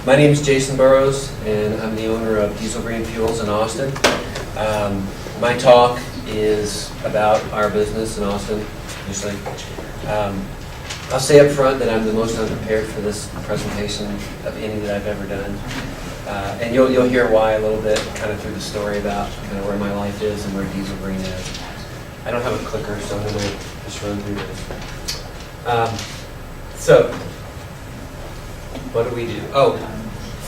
My name is Jason Burroughs, and I'm the owner of DieselGreen Fuels in Austin. My talk is about our business in Austin, usually. I'll say up front that I'm the most unprepared for this presentation of any that I've ever done. And you'll hear why a little bit, kind of through the story about kind of where my life is and where DieselGreen is. I don't have a clicker, so I'm going to just run through this. So, what do we do? Oh,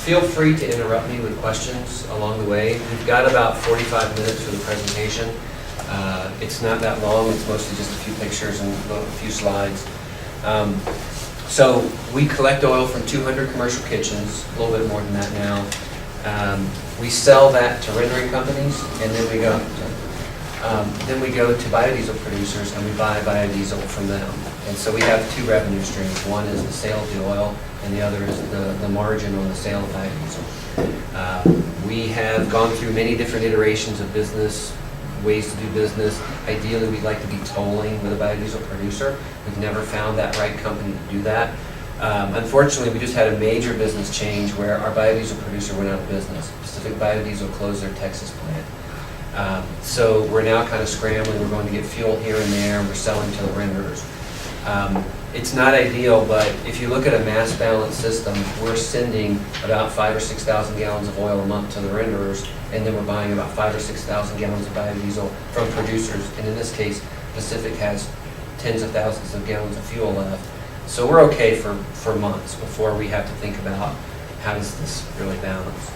feel free to interrupt me with questions along the way. We've got about 45 minutes for the presentation. It's not that long. It's mostly just a few pictures and a few slides. So we collect oil from 200 commercial kitchens, a little bit more than that now. We sell that to rendering companies, and then we go to biodiesel producers and we buy biodiesel from them. And so we have two revenue streams. One is the sale of the oil, and the other is the margin on the sale of biodiesel. We have gone through many different iterations of business, ways to do business. Ideally, we'd like to be tolling with a biodiesel producer. We've never found that right company to do that. Unfortunately, we just had a major business change where our biodiesel producer went out of business. Pacific Biodiesel closed their Texas plant. So we're now kind of scrambling. We're going to get fuel here and there, and we're selling to the renderers. It's not ideal, but if you look at a mass balance system, we're sending about 5,000 or 6,000 gallons of oil a month to the renderers, and then we're buying about 5,000 or 6,000 gallons of biodiesel from producers. And in this case, Pacific has tens of thousands of gallons of fuel left. So we're okay for months before we have to think about how does this really balance.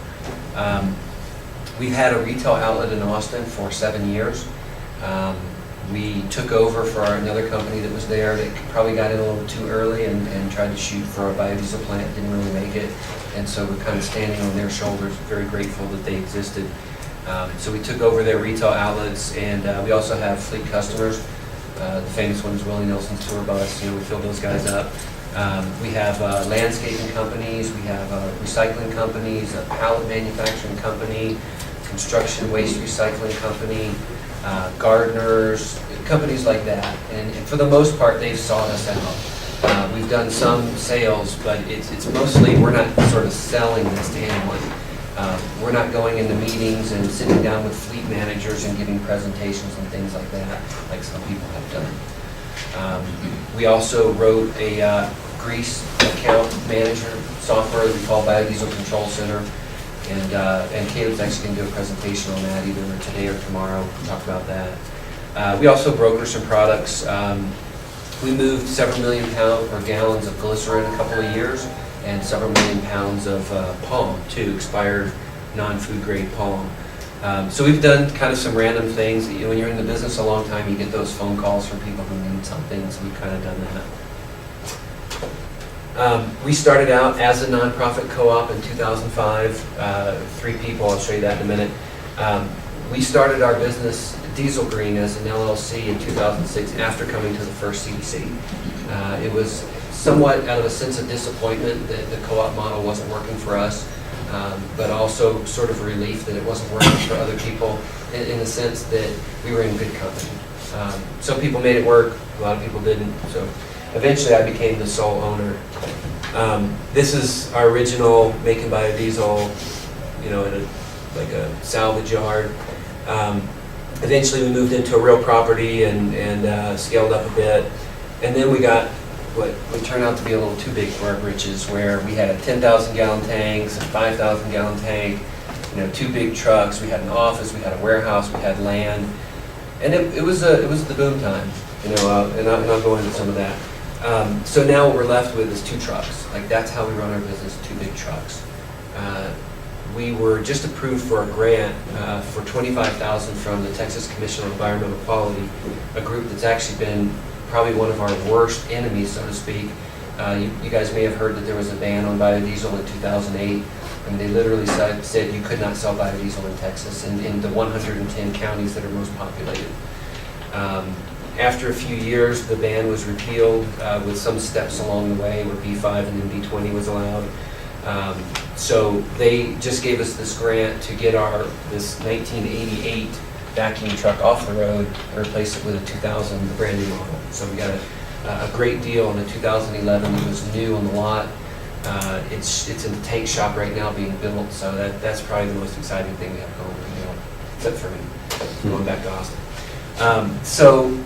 We've had a retail outlet in Austin for 7 years. We took over for another company that was there that probably got in a little too early and tried to shoot for a biodiesel plant, didn't really make it. And so we're kind of standing on their shoulders, very grateful that they existed. So we took over their retail outlets, and we also have fleet customers. The famous one is Willie Nelson's tour bus. We fill those guys up. We have landscaping companies, we have recycling companies, a pallet manufacturing company, construction waste recycling company, gardeners, companies like that. And for the most part, they've sought us out. We've done some sales, but it's mostly, we're not sort of selling this to anyone. We're not going into meetings and sitting down with fleet managers and giving presentations and things like that, like some people have done. We also wrote a grease account manager software we call Biodiesel Control Center. And Caleb's actually going to do a presentation on that either today or tomorrow. We'll talk about that. We also broker some products. We moved several million gallons of glycerin a couple of years, and several million pounds of palm too, expired non-food grade palm. So we've done kind of some random things. When you're in the business a long time, you get those phone calls from people who need something, so we've kind of done that. We started out as a nonprofit co-op in 2005, 3 people, I'll show you that in a minute. We started our business, DieselGreen, as an LLC in 2006 after coming to the first CDC. It was somewhat out of a sense of disappointment that the co-op model wasn't working for us, but also sort of relief that it wasn't working for other people in the sense that we were in good company. Some people made it work, a lot of people didn't. So eventually I became the sole owner. This is our original making biodiesel, in a salvage yard. Eventually we moved into a real property and scaled up a bit. And then we got what would turn out to be a little too big for our britches, where we had a 10,000 gallon tank, a 5,000 gallon tank, 2 big trucks. We had an office, we had a warehouse, we had land. And it was the boom time, and I'll go into some of that. So now what we're left with is 2 trucks. Like, that's how we run our business, 2 big trucks. We were just approved for a grant for $25,000 from the Texas Commission on Environmental Quality, a group that's actually been probably one of our worst enemies, so to speak. You guys may have heard that there was a ban on biodiesel in 2008. I mean, they literally said you could not sell biodiesel in Texas in the 110 counties that are most populated. After a few years, the ban was repealed with some steps along the way where B5 and then B20 was allowed. So they just gave us this grant to get this 1988 vacuum truck off the road and replace it with a 2000, the brand new model. So we got a great deal on a 2011 that was new on the lot. It's in the tank shop right now being built, so that's probably the most exciting thing we have going right now, except for me, going back to Austin. So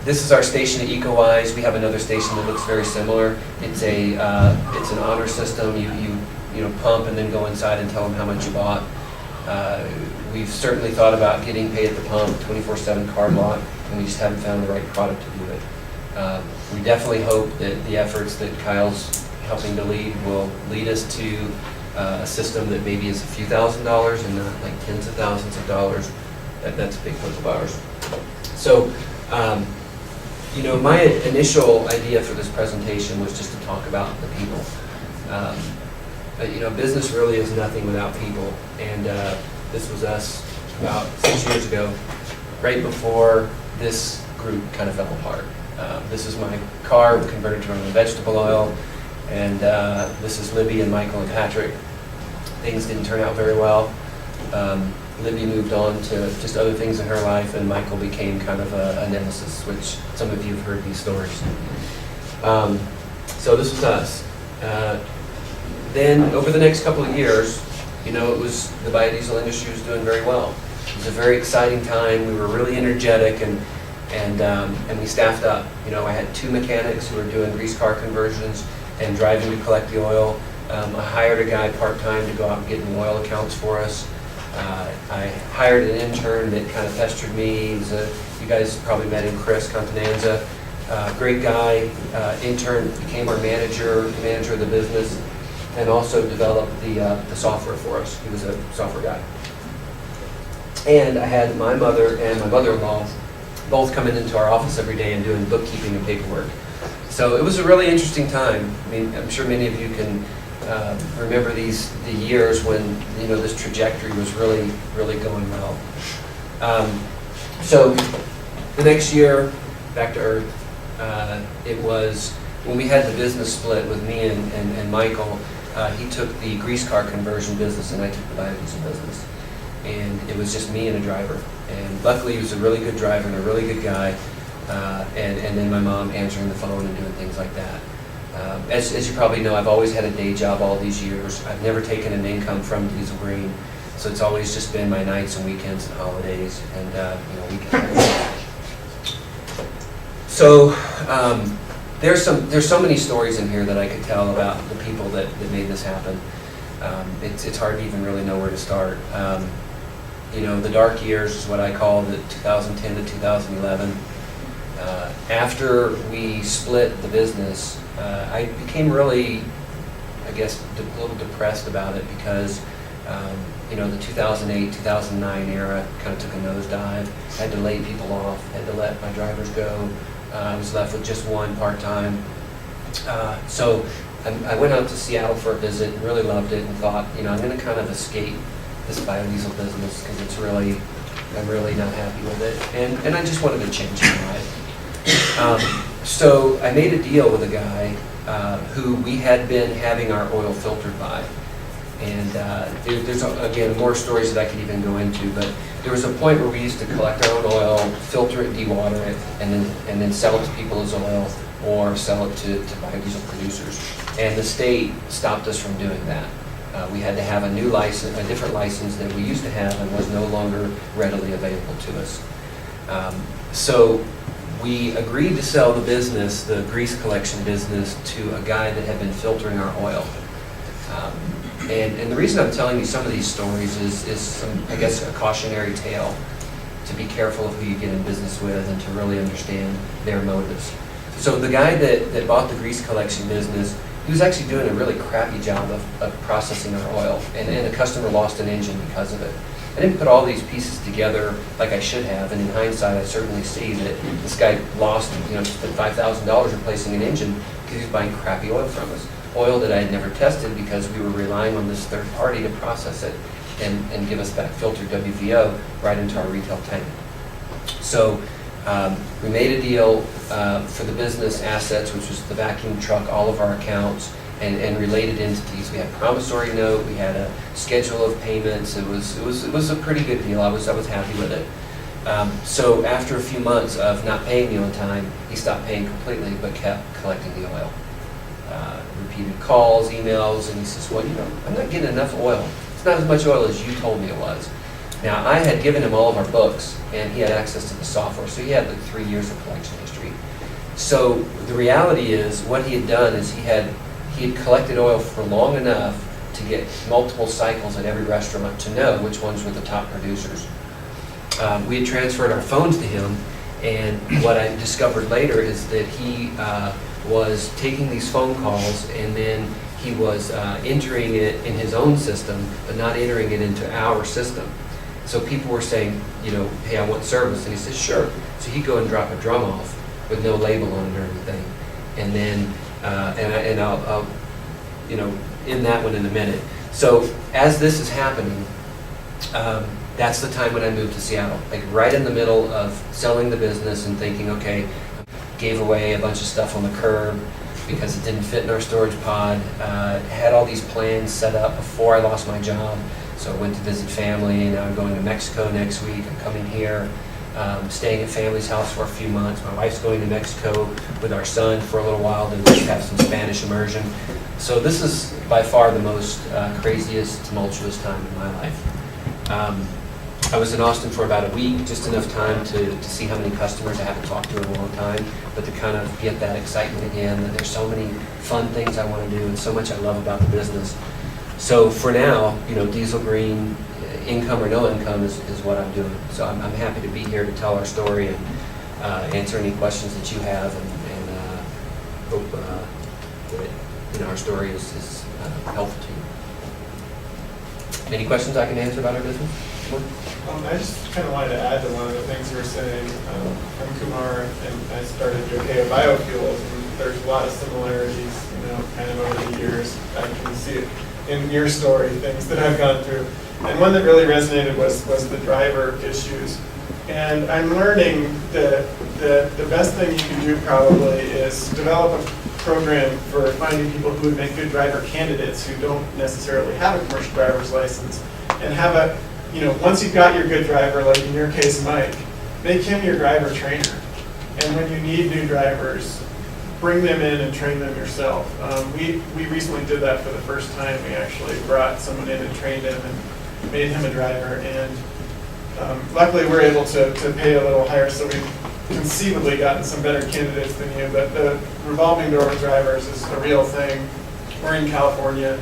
this is our station at EcoWise. We have another station that looks very similar. It's an honor system. You pump and then go inside and tell them how much you bought. We've certainly thought about getting paid at the pump, 24/7 card lock, and we just haven't found the right product to do it. We definitely hope that the efforts that Kyle's helping to lead will lead us to a system that maybe is a few $1,000s and not like tens of thousands of dollars. That's a big hope of ours. So, my initial idea for this presentation was just to talk about the people. Business really is nothing without people, and this was us about 6 years ago, right before this group kind of fell apart. This is my car converted to vegetable oil, and this is Libby and Michael and Patrick. Things didn't turn out very well. Libby moved on to just other things in her life, and Michael became kind of a nemesis, which some of you have heard these stories. So this was us. Then over the next couple of years, the biodiesel industry was doing very well. It was a very exciting time. We were really energetic, and we staffed up. I had 2 mechanics who were doing grease car conversions and driving to collect the oil. I hired a guy part-time to go out and get the oil accounts for us. I hired an intern that kind of pestered me. You guys probably met him, Chris Contananza. Great guy. Intern became our manager of the business, and also developed the software for us. He was a software guy. And I had my mother and my mother-in-law both coming into our office every day and doing bookkeeping and paperwork. So it was a really interesting time. I mean, I'm sure many of you can remember the years when this trajectory was really, really going well. So the next year, back to Earth, it was when we had the business split with me and Michael. He took the grease car conversion business, and I took the biodiesel business. And it was just me and a driver. And luckily, he was a really good driver and a really good guy. And then my mom answering the phone and doing things like that. As you probably know, I've always had a day job all these years. I've never taken an income from DieselGreen, so it's always just been my nights and weekends and holidays and weekends. So there's so many stories in here that I could tell about the people that made this happen. It's hard to even really know where to start. The dark years is what I call the 2010 to 2011. After we split the business, I became really, I guess, a little depressed about it because, the 2008, 2009 era kind of took a nosedive. I had to lay people off, had to let my drivers go. I was left with just one part-time. So I went out to Seattle for a visit, and really loved it, and thought, I'm going to kind of escape this biodiesel business because I'm really not happy with it, and I just wanted to change my life. So I made a deal with a guy who we had been having our oil filtered by, and there's again more stories that I could even go into, but there was a point where we used to collect our own oil, filter it, dewater it, and then sell it to people as oil or sell it to biodiesel producers. And the state stopped us from doing that. We had to have a new license, a different license that we used to have, and was no longer readily available to us. So we agreed to sell the business, the grease collection business, to a guy that had been filtering our oil. And the reason I'm telling you some of these stories is some, I guess, a cautionary tale to be careful of who you get in business with and to really understand their motives. So the guy that bought the grease collection business, he was actually doing a really crappy job of processing our oil, and a customer lost an engine because of it. I didn't put all these pieces together like I should have, and in hindsight I certainly see that this guy lost, spent $5,000 replacing an engine because he was buying crappy oil from us. Oil that I had never tested because we were relying on this third party to process it and give us back filtered WVO right into our retail tank. So we made a deal for the business assets, which was the vacuum truck, all of our accounts, and related entities. We had a promissory note, we had a schedule of payments. It was a pretty good deal. I was happy with it. So after a few months of not paying me on time, he stopped paying completely but kept collecting the oil repeated calls, emails, and he says, well, I'm not getting enough oil. It's not as much oil as you told me it was. Now, I had given him all of our books, and he had access to the software, so he had like 3 years of collection history. So the reality is, what he had done is he had collected oil for long enough to get multiple cycles at every restaurant to know which ones were the top producers. We had transferred our phones to him, and what I discovered later is that he was taking these phone calls, and then he was entering it in his own system, but not entering it into our system. So people were saying, hey, I want service, and he says, sure. So he'd go and drop a drum off with no label on it or anything, and then I'll in that one in a minute. So as this is happening, that's the time when I moved to Seattle, like right in the middle of selling the business and thinking, okay, gave away a bunch of stuff on the curb because it didn't fit in our storage pod, had all these plans set up before I lost my job. So I went to visit family, and now I'm going to Mexico next week. I'm coming here, staying at family's house for a few months. My wife's going to Mexico with our son for a little while to just have some Spanish immersion. So this is by far the most craziest, tumultuous time in my life. I was in Austin for about a week, just enough time to see how many customers I haven't talked to in a long time, but to kind of get that excitement again, that there's so many fun things I want to do and so much I love about the business. So for now, DieselGreen, income or no income is what I'm doing. So I'm happy to be here to tell our story and answer any questions that you have, and hope that our story is helpful to you. Any questions I can answer about our business? I just kind of wanted to add to one of the things you were saying. I'm Kumar, and I started Jokea Biofuels, and there's a lot of similarities, kind of over the years. I can see it in your story, things that I've gone through. And one that really resonated was the driver issues. And I'm learning that the best thing you can do probably is develop a program for finding people who would make good driver candidates who don't necessarily have a commercial driver's license, and have once you've got your good driver, like in your case, Mike, make him your driver trainer. And when you need new drivers, bring them in and train them yourself. We recently did that for the first time. We actually brought someone in and trained him and made him a driver. And luckily, we're able to pay a little higher, so we've conceivably gotten some better candidates than you. But the revolving door of drivers is a real thing. We're in California,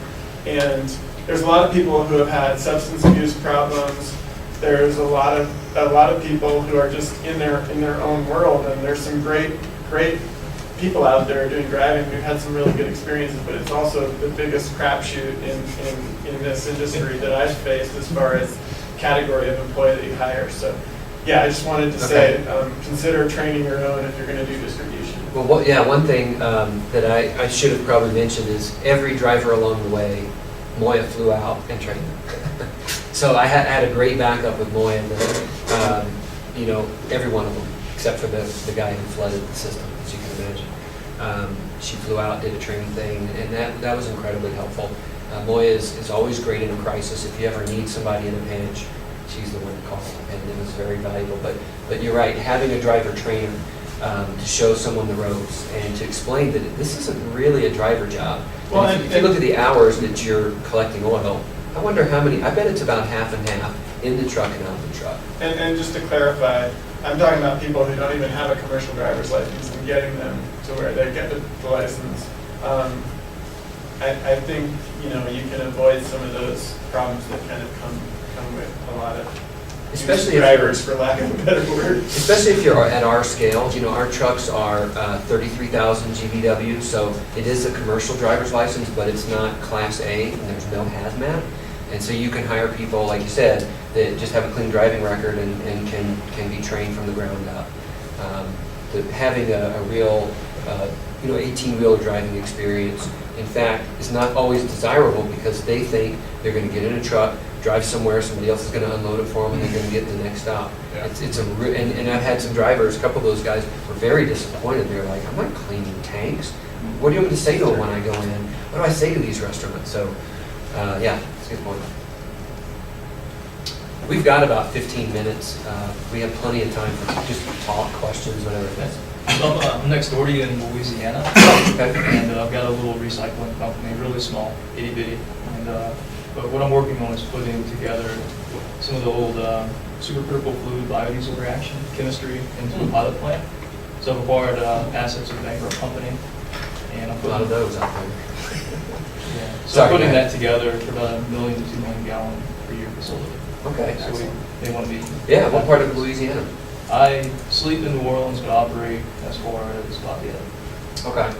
and there's a lot of people who have had substance abuse problems. There's a lot of people who are just in their own world, and there's some great people out there doing driving. We've had some really good experiences, but it's also the biggest crapshoot in this industry that I've faced as far as category of employee that you hire. So yeah, I just wanted to say, consider training your own if you're going to do distribution. Well, one thing that I should have probably mentioned is every driver along the way, Moya flew out and trained them. So I had a great backup with Moya, but, every one of them, except for the guy who flooded the system, as you can imagine. She flew out, did a training thing, and that was incredibly helpful. Moya is always great in a crisis. If you ever need somebody in a pinch, she's the one to call, and it was very valuable. But you're right, having a driver trainer to show someone the ropes and to explain that this isn't really a driver job. Well, if you look at the hours that you're collecting oil, I wonder how many, I bet it's about half and half in the truck and out of the truck. And just to clarify, I'm talking about people who don't even have a commercial driver's license and getting them to where they get the license. I think you can avoid some of those problems that kind of come with a lot of especially drivers, for lack of a better word. Especially if you're at our scale. Our trucks are 33,000 GVW, so it is a commercial driver's license, but it's not Class A, and there's no hazmat. And so you can hire people, like you said, that just have a clean driving record and can be trained from the ground up. Having a real 18-wheeler driving experience, in fact, is not always desirable because they think they're going to get in a truck, drive somewhere, somebody else is going to unload it for them, and they're going to get to the next stop. Yeah. And I've had some drivers, a couple of those guys were very disappointed. They're like, I'm not cleaning tanks. What do you want me to say to them when I go in? What do I say to these restaurants? So, yeah, it's a good point. We've got about 15 minutes. We have plenty of time for just talk, questions, whatever it is. I'm next door to you in Louisiana, Okay. and I've got a little recycling company, really small, itty bitty. And but what I'm working on is putting together some of the old supercritical fluid biodiesel reaction chemistry into a pilot plant. So I've acquired assets of a bankrupt company, and I'm A lot of putting, those out there. yeah, so Sorry, I'm putting go ahead. that together for about 1 million to 2 million gallon per year facility. Okay. So they want to be. Yeah, what part of Louisiana? I sleep in New Orleans, but operate as far as Lafayette. Okay.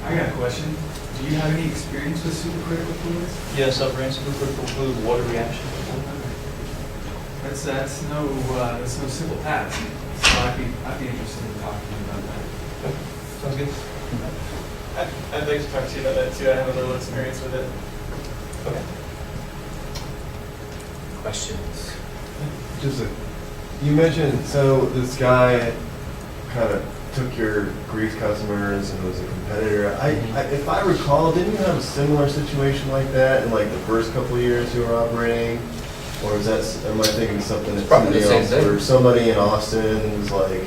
I got a question. Do you have any experience with supercritical fluids? Yes, I've ran supercritical fluid water reaction before. That's no simple task. So I'd be interested in talking about that. Sounds good. I'd like to talk to you about that too. I have a little experience with it. Okay. Questions? You mentioned, so this guy kind of took your grease customers and was a competitor. If I recall, didn't you have a similar situation like that in like the first couple of years you were operating? Or is that, am I thinking of something that's Probably the somebody same else? thing. Or somebody in Austin was like,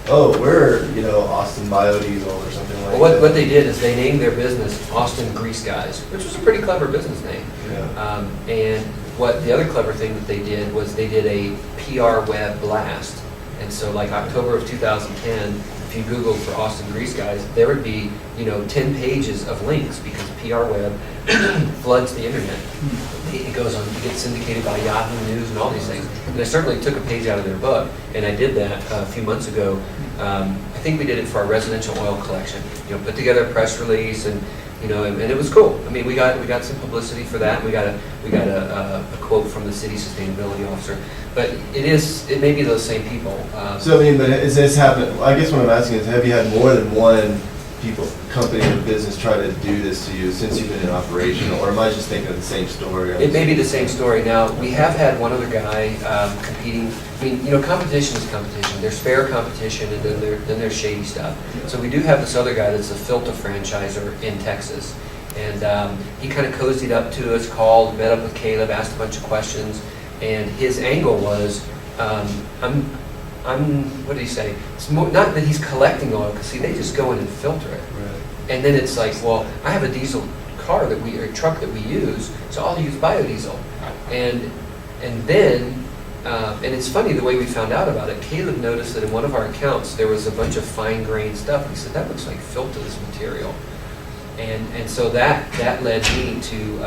oh, we're, Austin Biodiesel or something like Well, that. what they did is they named their business Austin Grease Guys, which was a pretty clever business name. Yeah. And what the other clever thing that they did was they did a PR web blast. And so like October of 2010, if you Googled for Austin Grease Guys, there would be, 10 pages of links because PR web floods the internet. It goes on, it gets syndicated by Yahoo News and all these things. And I certainly took a page out of their book, and I did that a few months ago. I think we did it for our residential oil collection. Put together a press release, and and it was cool. I mean, we got some publicity for that. We got a quote from the city sustainability officer. But it may be those same people. So, but is this happened? I guess what I'm asking is, have you had more than one company or business try to do this to you since you've been in operation, or am I just thinking of the same story? It may be the same story. Now, we have had one other guy competing. I mean, competition is competition. There's fair competition, and then there's shady stuff. So we do have this other guy that's a Filta franchisor in Texas. And he kind of cozied up to us, called, met up with Caleb, asked a bunch of questions. And his angle was, what did he say? It's not that he's collecting oil, because see, they just go in and filter it. Right. And then it's like, well, I have a diesel car or truck that we use, so I'll use biodiesel. And then, and it's funny the way we found out about it. Caleb noticed that in one of our accounts there was a bunch of fine-grained stuff. He said, that looks like Filta's material. And so that led me to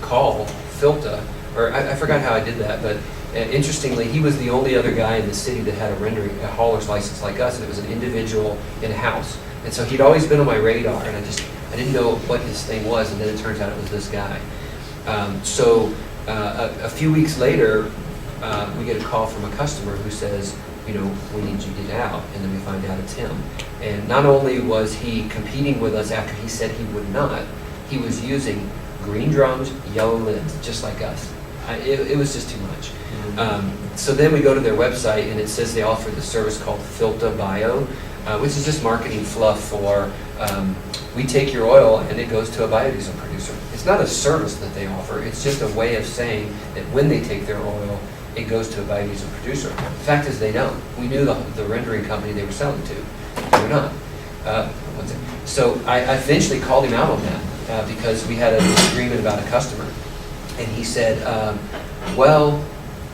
call Filta, or I forgot how I did that, but interestingly, he was the only other guy in the city that had a hauler's license like us, and it was an individual in a house. And so he'd always been on my radar, and I didn't know what his thing was, and then it turns out it was this guy. So a few weeks later, we get a call from a customer who says, we need you to get out, and then we find out it's him. And not only was he competing with us after he said he would not, he was using green drums, yellow lids, just like us. It was just too much. So then we go to their website, and it says they offer the service called Filta Bio, which is just marketing fluff for, we take your oil and it goes to a biodiesel producer. It's not a service that they offer, it's just a way of saying that when they take their oil, it goes to a biodiesel producer. The fact is they don't. We knew the rendering company they were selling to. They were not. So I eventually called him out on that because we had a disagreement about a customer. And he said, well,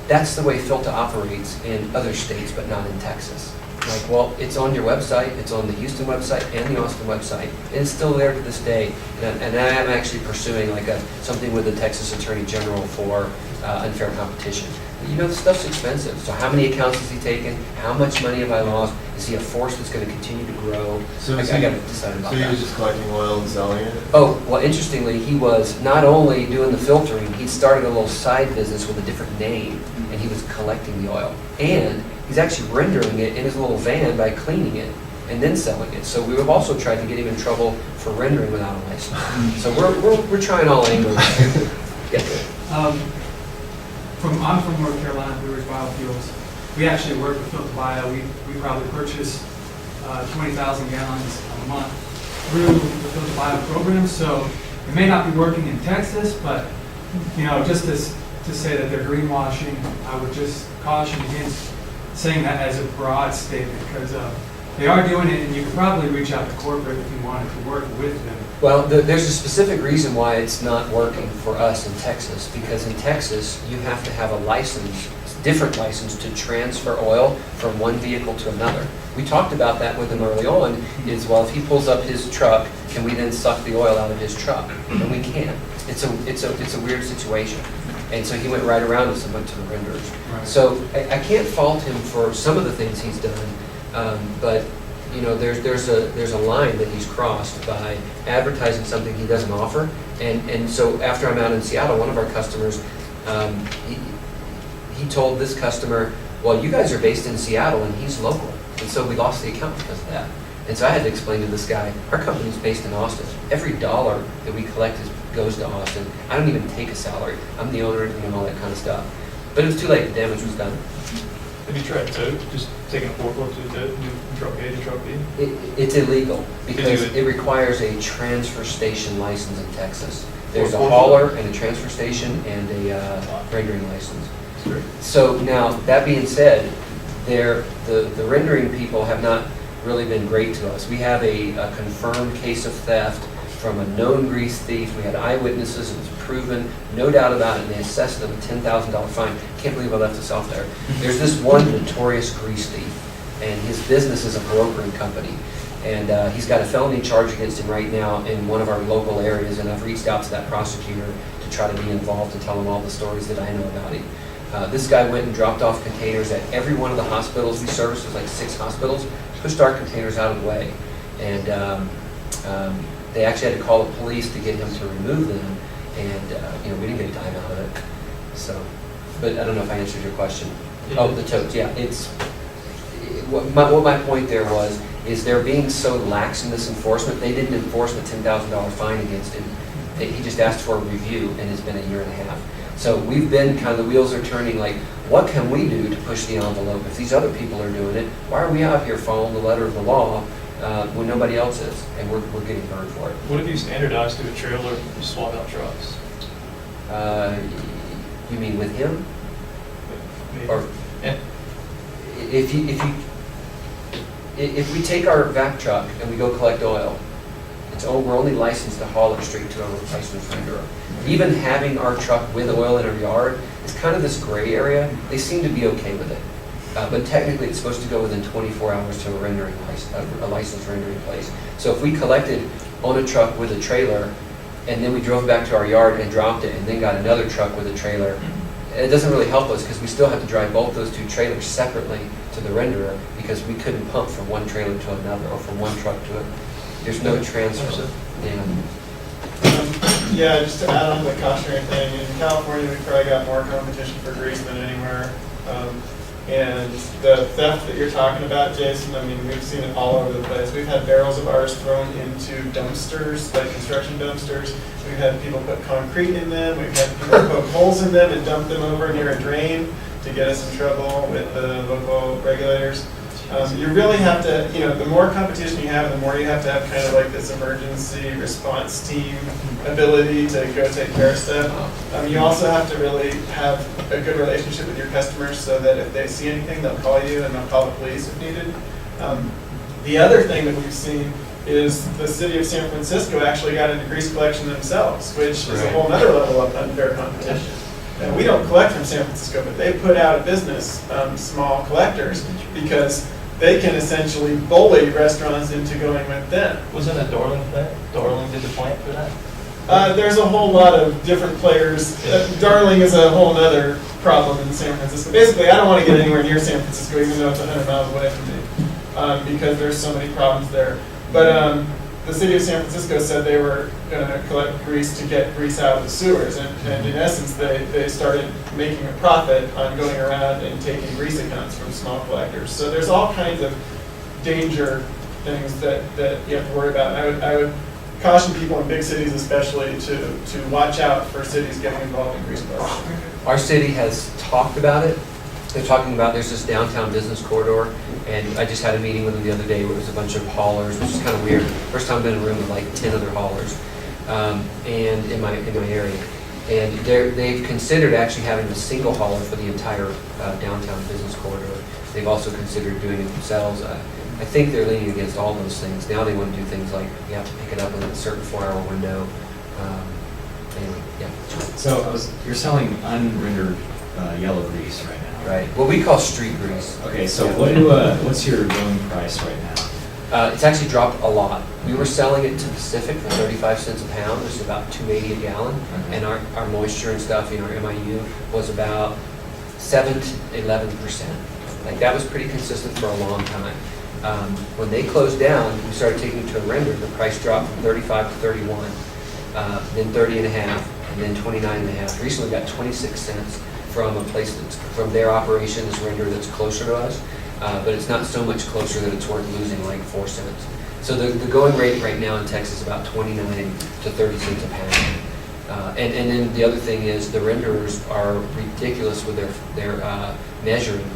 that's the way Filta operates in other states, but not in Texas. Like, well, it's on your website, it's on the Houston website and the Austin website, and it's still there to this day. And I am actually pursuing something with the Texas Attorney General for unfair competition. This stuff's expensive. So how many accounts has he taken? How much money have I lost? Is he a force that's going to continue to grow? So I got to decide about So he that. was just collecting oil and selling it? Oh, well, interestingly, he was not only doing the filtering, he started a little side business with a different name, and he was collecting the oil. And he's actually rendering it in his little van by cleaning it and then selling it. So we have also tried to get him in trouble for rendering without a license. So we're trying all angles. Yeah. I'm from North Carolina, Blue Ridge Biofuels. We actually work with Filta Bio. We probably purchase 20,000 gallons a month through the Filta Bio program. So it may not be working in Texas, but just to say that they're greenwashing, I would just caution against saying that as a broad statement, because they are doing it, and you could probably reach out to corporate if you wanted to work with them. Well, there's a specific reason why it's not working for us in Texas, because in Texas, you have to have a license, different license to transfer oil from one vehicle to another. We talked about that with him early on, is, well, if he pulls up his truck, can we then suck the oil out of his truck? And we can't. It's a weird situation. And so he went right around us and went to the renderers. Right. So I can't fault him for some of the things he's done, but you know, there's a line that he's crossed by advertising something he doesn't offer. And so after I'm out in Seattle, one of our customers, he told this customer, well, you guys are based in Seattle and he's local. And so we lost the account because of that. And so I had to explain to this guy, our company's based in Austin. Every dollar that we collect goes to Austin. I don't even take a salary. I'm the owner and all that kind of stuff. But it was too late. The damage was done. Have you tried tote, just taking a forklift to the tote, do truck A to truck B? It's illegal because Did you- it requires a transfer station license in Texas. There's a Or- hauler and a transfer station and a rendering license. Sure. So now, that being said, the rendering people have not really been great to us. We have a confirmed case of theft from a known grease thief. We had eyewitnesses, it was proven, no doubt about it, and they assessed them a $10,000 fine. Can't believe I left this off there. There's this one notorious grease thief, and his business is a brokering company. And he's got a felony charge against him right now in one of our local areas, and I've reached out to that prosecutor to try to be involved and tell him all the stories that I know about him. This guy went and dropped off containers at every one of the hospitals we service. There's like 6 hospitals. Pushed our containers out of the way, and they actually had to call the police to get him to remove them. And you know, we didn't get a dime out of it. So, but I don't know if I answered your question. Oh, the totes. Yeah, it's what my point there was is they're being so lax in this enforcement. They didn't enforce the $10,000 fine against him. He just asked for a review, and it's been a year and a half. So we've been kind of, the wheels are turning like, what can we do to push the envelope? If these other people are doing it, why are we out here following the letter of the law when nobody else is? And we're getting burned for it. What if you standardize to a trailer, you swap out trucks? You mean with him? Maybe. Or And if we take our vac truck and we go collect oil, we're only licensed to haul it straight to a replacement renderer. Even having our truck with oil in our yard is kind of this gray area. They seem to be okay with it. But technically, it's supposed to go within 24 hours to a licensed rendering place. So if we collected on a truck with a trailer, and then we drove back to our yard and dropped it, and then got another truck with a trailer, it doesn't really help us because we still have to drive both those 2 trailers separately to the renderer because we couldn't pump from one trailer to another or from one truck to it. There's no transfer. Yeah, just to add on to the cautionary thing, in California, we probably got more competition for grease than anywhere. And the theft that you're talking about, Jason, I mean, we've seen it all over the place. We've had barrels of ours thrown into dumpsters, like construction dumpsters. We've had people put concrete in them. We've had people poke holes in them and dump them over near a drain to get us in trouble with the local regulators. You really have to, you know, the more competition you have, the more you have to have kind of like this emergency response team ability to go take care of stuff. You also have to really have a good relationship with your customers so that if they see anything, they'll call you and they'll call the police if needed. The other thing that we've seen is the city of San Francisco actually got into grease collection themselves, which is a whole other level of unfair competition. And we don't collect from San Francisco, but they put out of business small collectors because they can essentially bully restaurants into going with them. wasn't it Darling thing? Darling did the plant for that? There's a whole lot of different players. Darling is a whole other problem in San Francisco. Basically, I don't want to get anywhere near San Francisco, even though it's 100 miles away from me, because there's so many problems there. But the city of San Francisco said they were going to collect grease to get grease out of the sewers, and in essence, they started making a profit on going around and taking grease accounts from small collectors. So there's all kinds of danger things that you have to worry about. And I would caution people in big cities especially to watch out for cities getting involved in grease collection. Our city has talked about it. They're talking about, there's this downtown business corridor, and I just had a meeting with them the other day where it was a bunch of haulers, which is kind of weird. First time I've been in a room with like 10 other haulers, and in my area. And they've considered actually having a single hauler for the entire downtown business corridor. They've also considered doing it themselves. I think they're leaning against all those things. Now they want to do things like you have to pick it up within a certain 4-hour window. Anyway, yeah. So you're selling unrendered yellow grease right now. Right. What we call street grease. Okay, so what's your going price right now? It's actually dropped a lot. We were selling it to Pacific for 35 cents a pound, which is about $2.80 a gallon. And our moisture and stuff, our MIU was about 7 to 11%. Like that was pretty consistent for a long time. When they closed down, we started taking it to a render. The price dropped from 35 to 31, then 30 and a half, and then 29 and a half. Recently got 26 cents from a place that's from their operations render that's closer to us. But it's not so much closer that it's worth losing like 4 cents. So the going rate right now in Texas is about 29 to 30 cents a pound. And then the other thing is the renderers are ridiculous with their measuring.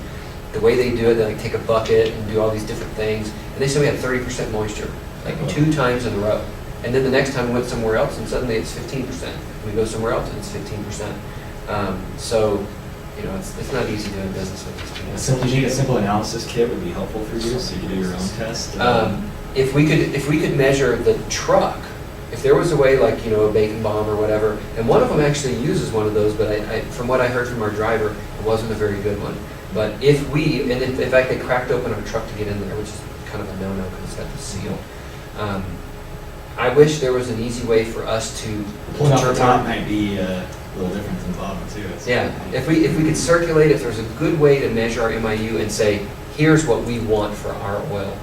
The way they do it, they like take a bucket and do all these different things. And they say we have 30% moisture, like 2 times in a row. And then the next time we went somewhere else and suddenly it's 15%. We go somewhere else and it's 15%. So, it's not easy doing business with these people. So you need a simple analysis kit would be helpful for you, so you can do your own test? If we could measure the truck, if there was a way like, a bacon bomb or whatever, and one of them actually uses one of those, but I from what I heard from our driver, it wasn't a very good one. But in fact, they cracked open our truck to get in there, which is kind of a no-no because it's got the seal. I wish there was an easy way for us to Pulling off the top might be a little different than the bottom too. Yeah, if we could circulate, if there's a good way to measure our MIU and say, here's what we want for our oil.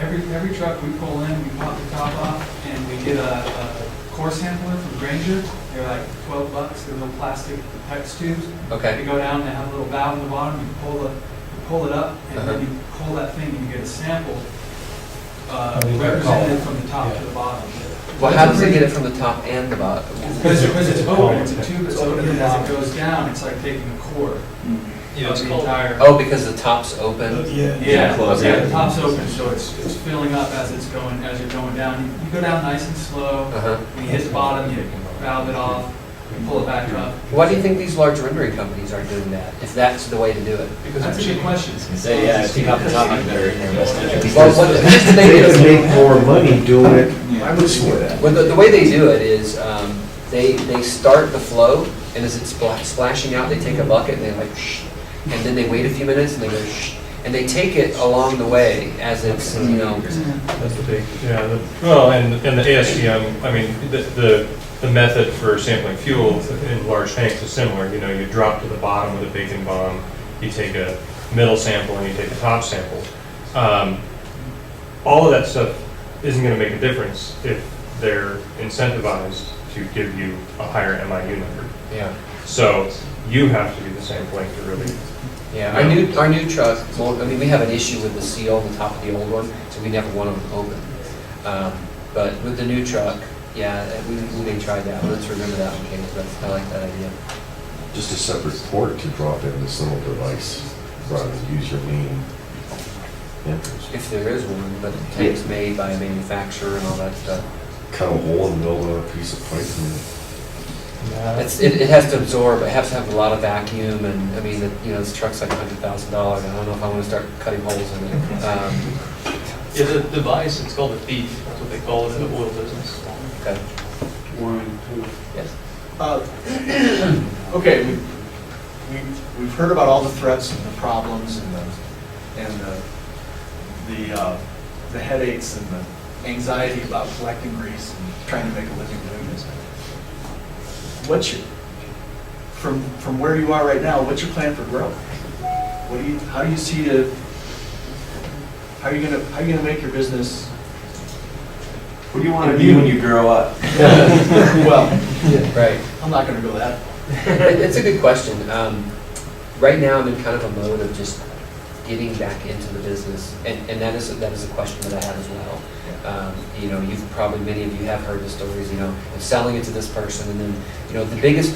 Every truck we pull in, we pop the top off, and we get a core sampler from Granger. They're like $12. They're little plastic PEX tubes. Okay. They go down, they have a little valve in the bottom, you pull it up, and then you pull that thing and you get a sample represented from the top to the bottom. Well, how does it get it from the top and the bottom? Because it's open, it's a tube that's open, and as it goes down, it's like taking a core. Yeah, it's of the called- entire. Oh, because the top's open? Yeah, Close yeah, it. the top's open, so it's filling up as you're going down. You go down nice and slow. Uh-huh. When you hit the bottom, you valve it off, you pull it back up. Why do you think these large rendering companies are doing that, if that's the way to do it? Because That's it's a good cheap. question. Say, yeah, take off the top, you better in their best interest. Well, here's the thing They is- could make more money doing it. I would swear that. Well, the way they do it is, they start the flow, and as it's splashing out, they take a bucket and they like shh, and then they wait a few minutes and they go shh, and they take it along the way as it's, That's the big, yeah, and the ASTM, I mean, the method for sampling fuel in large tanks is similar. You drop to the bottom with a bacon bomb, you take a middle sample and you take a top sample. All of that stuff isn't going to make a difference if they're incentivized to give you a higher MIU number. yeah. So you have to do the sampling to really. Yeah, our new truck, well, I mean, we have an issue with the seal on the top of the old one, so we never want them open. But with the new truck, yeah, we may try that. Let's remember that one, Kate. I like that idea. Just a separate port to drop in this little device rather than use your main entrance. If there is one, but the tank's made by a manufacturer and all that stuff. Cut a hole in the middle of a piece of pipe and It has to absorb, it has to have a lot of vacuum, and I mean, this truck's like $100,000. I don't know if I want to start cutting holes in it. Yeah, the device, it's called a thief, that's what they call it in the oil business. Okay. Yes. Okay, we've heard about all the threats and the problems and the headaches and the anxiety about collecting grease and trying to make a living doing this. From where you are right now, what's your plan for growth? How are you gonna make your business? What do you want to be when you grow up? Well, Right. I'm not gonna go that. It's a good question. Right now, I'm in kind of a mode of just getting back into the business, and that is a question that I have as well. Many of you have heard the stories, of selling it to this person, and then,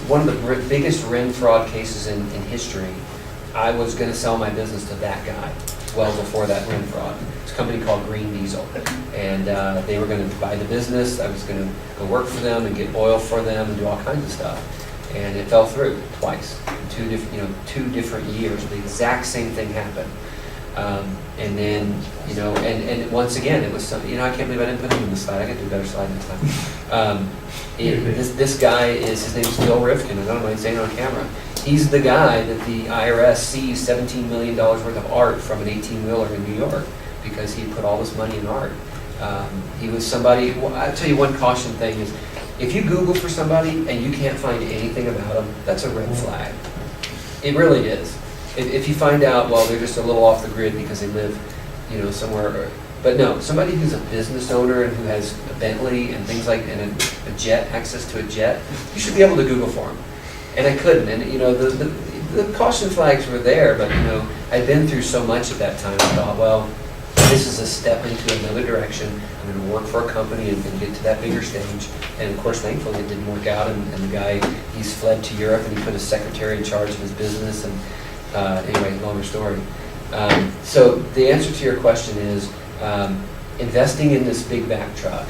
one of the biggest RIN fraud cases in history, I was going to sell my business to that guy well before that RIN fraud. It's a company called Green Diesel, and they were going to buy the business. I was going to go work for them and get oil for them and do all kinds of stuff, and it fell through twice, in two different years. The exact same thing happened. And then, and once again, it was some, I can't believe I didn't put him in the slide. I could do a better slide next time. This guy his name's Bill Rifkin. I don't mind saying it on camera. He's the guy that the IRS sees $17 million worth of art from an 18-wheeler in New York because he put all this money in art. He was somebody, I'll tell you one caution thing is, if you Google for somebody and you can't find anything about them, that's a red flag. It really is. If you find out, well, they're just a little off the grid because they live, somewhere, but no, somebody who's a business owner and who has a Bentley and things like, and a jet, access to a jet, you should be able to Google for them. And I couldn't, and the caution flags were there, but I'd been through so much at that time. I thought, well, this is a step into another direction. I'm going to work for a company and get to that bigger stage. And of course, thankfully, it didn't work out. And the guy, he's fled to Europe and he put his secretary in charge of his business. And anyway, longer story. So the answer to your question is, investing in this big back truck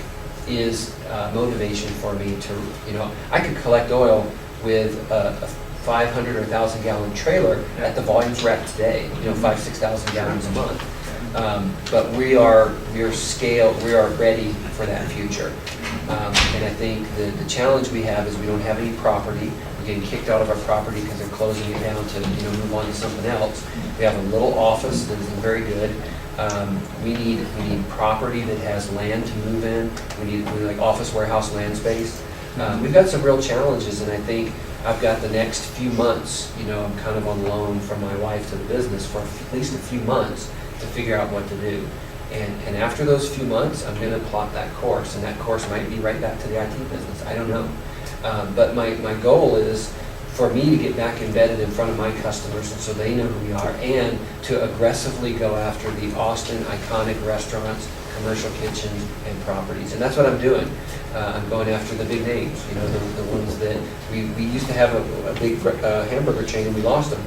is motivation for me to, I could collect oil with a 500 or 1,000 gallon trailer at the volumes we're at today, 5,000 to 6,000 gallons a month. But we are scaled, we are ready for that future. And I think the challenge we have is we don't have any property. We're getting kicked out of our property because they're closing it down to move on to something else. We have a little office that isn't very good. We need property that has land to move in. We need like office warehouse land space. We've got some real challenges, and I think I've got the next few months, I'm kind of on loan from my wife to the business for at least a few months to figure out what to do. And after those few months, I'm going to plot that course, and that course might be right back to the IT business. I don't know. But my goal is for me to get back embedded in front of my customers and so they know who we are, and to aggressively go after the Austin iconic restaurants, commercial kitchens, and properties. And that's what I'm doing. I'm going after the big names, the ones that we used to have a big hamburger chain and we lost them.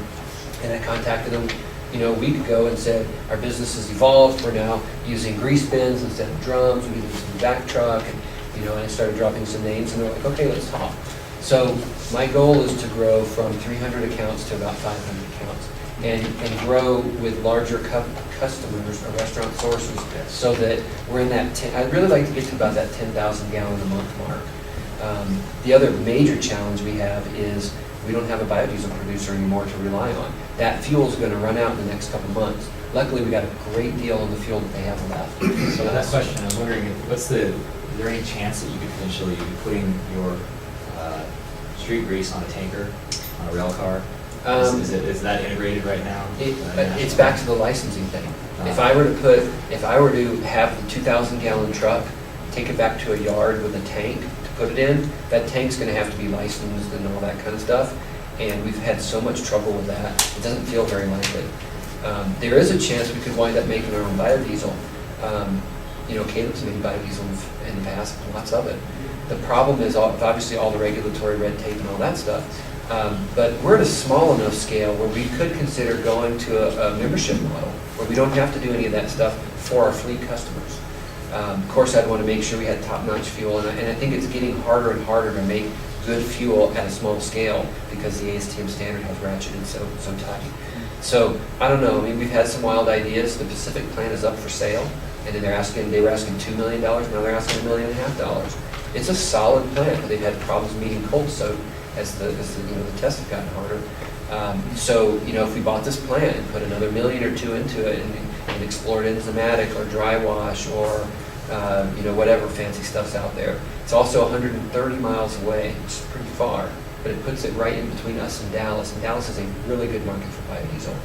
And I contacted them a week ago and said, our business has evolved. We're now using grease bins instead of drums. We're using some back truck. And I started dropping some names and they're like, okay, let's talk. So my goal is to grow from 300 accounts to about 500 accounts and grow with larger customers or restaurant sources so that we're in that, I'd really like to get to about that 10,000 gallon a month mark. The other major challenge we have is we don't have a biodiesel producer anymore to rely on. That fuel is going to run out in the next couple months. Luckily, we got a great deal on the fuel that they have left. So that question, I was wondering, is there any chance that you could potentially be putting your street grease on a tanker, on a rail car? Is that integrated right now? It's back to the licensing thing. If I were to have the 2,000 gallon truck, take it back to a yard with a tank to put it in, that tank's going to have to be licensed and all that kind of stuff. And we've had so much trouble with that. It doesn't feel very likely. There is a chance we could wind up making our own biodiesel. Caleb's made biodiesel in the past, lots of it. The problem is obviously all the regulatory red tape and all that stuff. But we're at a small enough scale where we could consider going to a membership model where we don't have to do any of that stuff for our fleet customers. Of course, I'd want to make sure we had top-notch fuel, and I think it's getting harder and harder to make good fuel at a small scale because the ASTM standard has ratcheted so tight. So I don't know. I mean, we've had some wild ideas. The Pacific plant is up for sale, and then they were asking $2 million. Now they're asking $1.5 million. It's a solid plant, but they've had problems meeting cold soak as the tests have gotten harder. So if we bought this plant and put another $1 million or $2 million into it and explored enzymatic or dry wash or whatever fancy stuff's out there, it's also 130 miles away, which is pretty far, but it puts it right in between us and Dallas is a really good market for biodiesel.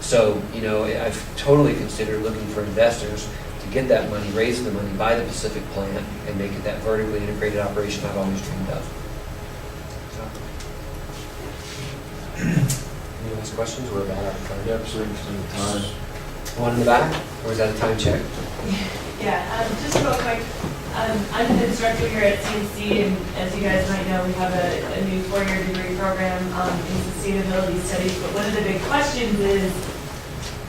So I've totally considered looking for investors to get that money, raise the money, buy the Pacific plant, and make it that vertically integrated operation I've always dreamed of. Any last questions? We're about out of time. Yep, so interesting time. One in the back, or is that a time check? Yeah, just real quick. I'm an instructor here at CNC, and as you guys might know, we have a new 4-year degree program in sustainability studies. But one of the big questions is,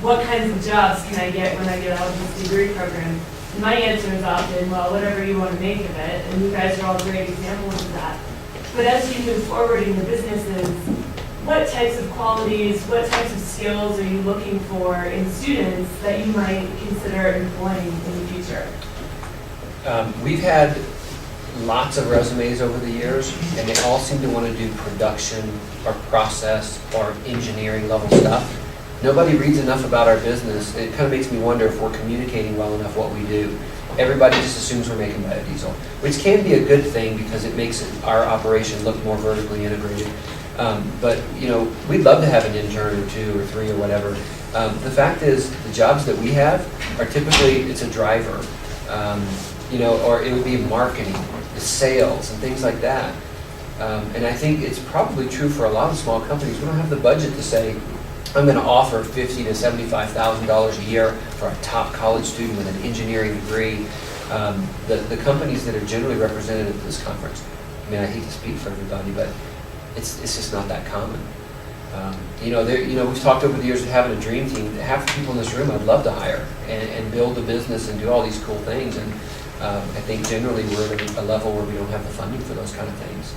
what kinds of jobs can I get when I get out of this degree program? And my answer is often, well, whatever you want to make of it, and you guys are all great examples of that. But as you move forward in your businesses, what types of qualities, what types of skills are you looking for in students that you might consider employing in the future? We've had lots of resumes over the years, and they all seem to want to do production or process or engineering level stuff. Nobody reads enough about our business. It kind of makes me wonder if we're communicating well enough what we do. Everybody just assumes we're making biodiesel, which can be a good thing because it makes our operation look more vertically integrated. But you know, we'd love to have an intern or 2 or 3 or whatever. The fact is, the jobs that we have are typically, it's a driver, you know, or it would be marketing, the sales and things like that. And I think it's probably true for a lot of small companies. We don't have the budget to say, I'm going to offer $50,000 to $75,000 a year for a top college student with an engineering degree. The companies that are generally represented at this conference, I mean, I hate to speak for everybody, but it's just not that common. You know, we've talked over the years of having a dream team. Half the people in this room I'd love to hire and build a business and do all these cool things. And I think generally we're at a level where we don't have the funding for those kind of things.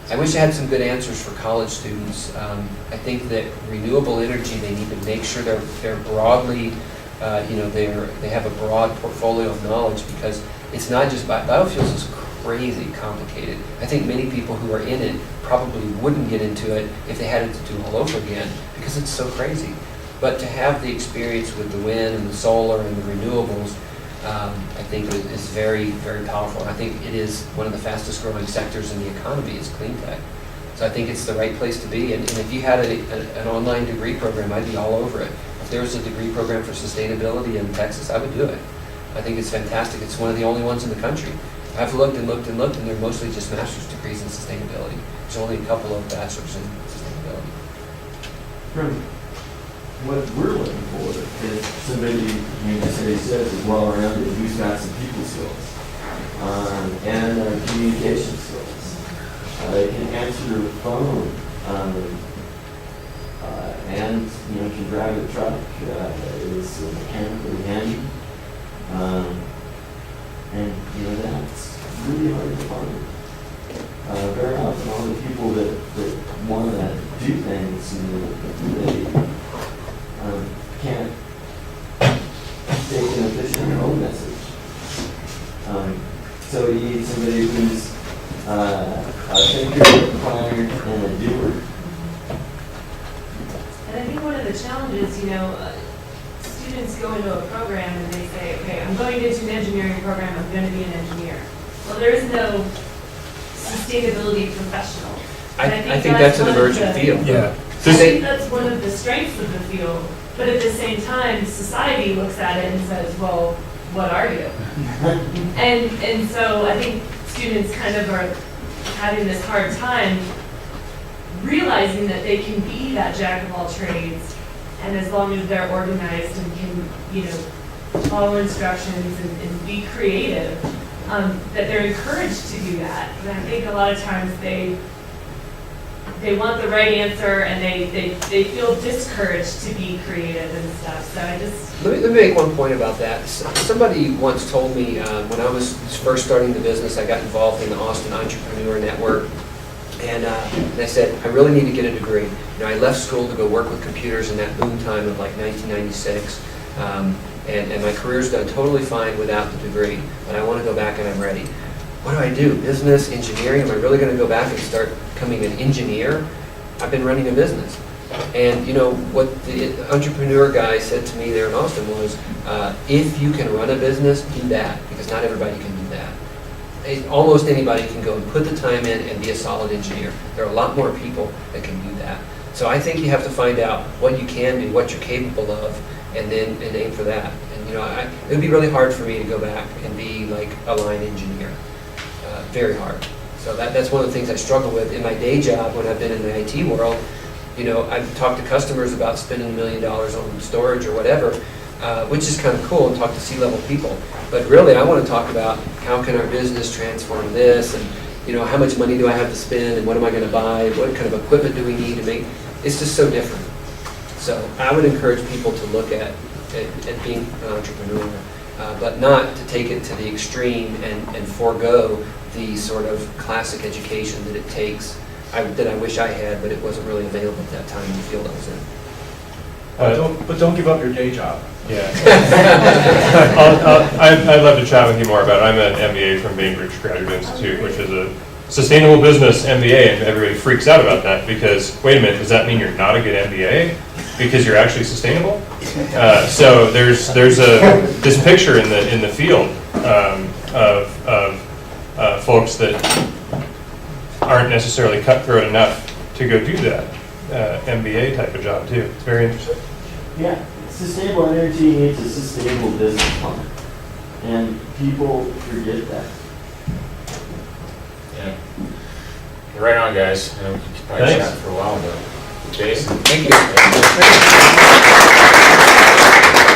I wish I had some good answers for college students. I think that renewable energy, they need to make sure they're broadly, you know, they have a broad portfolio of knowledge, because it's not just biofuels is crazy complicated. I think many people who are in it probably wouldn't get into it if they had it to do all over again, because it's so crazy. But to have the experience with the wind and the solar and the renewables, I think is very, very powerful. I think it is one of the fastest growing sectors in the economy is clean tech. So I think it's the right place to be. And if you had an online degree program, I'd be all over it. If there was a degree program for sustainability in Texas, I would do it. I think it's fantastic. It's one of the only ones in the country. I've looked and looked and looked, and they're mostly just master's degrees in sustainability. There's only a couple of bachelors in sustainability. What we're looking for is somebody, I mean, as he says, is well-rounded, who's got some people skills and communication skills. They can answer the phone and, you know, can drive a truck, is mechanically handy. And, you know, that's really hard to find. Very often all the people that want to do things, you know, they can't take an efficient home message. So you need somebody who's a thinker, a planner, and a doer. And I think one of the challenges, you know, students go into a program and they say, okay, I'm going into an engineering program, I'm going to be an engineer. Well, there is no sustainability professional. I think that's an emergent field. Yeah. I think that's one of the strengths of the field, but at the same time, society looks at it and says, well, what are you? And so I think students kind of are having this hard time realizing that they can be that jack of all trades, and as long as they're organized and can, you know, follow instructions and be creative, that they're encouraged to do that. And I think a lot of times they want the right answer, and they feel discouraged to be creative and stuff. So I just... Let me make one point about that. Somebody once told me when I was first starting the business, I got involved in the Austin Entrepreneur Network. And I said, I really need to get a degree. You know, I left school to go work with computers in that boom time of like 1996. And my career's done totally fine without the degree. But I want to go back and I'm ready. What do? Business, engineering? Am I really going to go back and start becoming an engineer? I've been running a business. And you know, what the entrepreneur guy said to me there in Austin was, if you can run a business, do that, because not everybody can do that. Almost anybody can go and put the time in and be a solid engineer. There are a lot more people that can do that. So I think you have to find out what you can do, what you're capable of, and then aim for that. And you know, it would be really hard for me to go back and be like a line engineer. Very hard. So that's one of the things I struggle with in my day job when I've been in the IT world. You know, I've talked to customers about spending $1 million on storage or whatever, which is kind of cool, and talk to C-level people. But really, I want to talk about how can our business transform this, and you know, how much money do I have to spend, and what am I going to buy? What kind of equipment do we need to make? It's just so different. So I would encourage people to look at being an entrepreneur, but not to take it to the extreme and forego the sort of classic education that it takes that I wish I had, but it wasn't really available at that time in the field I was in. But don't give up your day job. Yeah. I'd love to chat with you more about it. I'm an MBA from Bainbridge Graduate Institute, which is a sustainable business MBA, and everybody freaks out about that because, wait a minute, does that mean you're not a good MBA because you're actually sustainable? So there's this picture in the field of folks that aren't necessarily cutthroat enough to go do that MBA type of job too. It's very interesting. Yeah, sustainable energy needs a sustainable business plan, and people forget that. Yeah. Right on, guys. We could probably Thanks. chat for a while, but Jason. Thank you.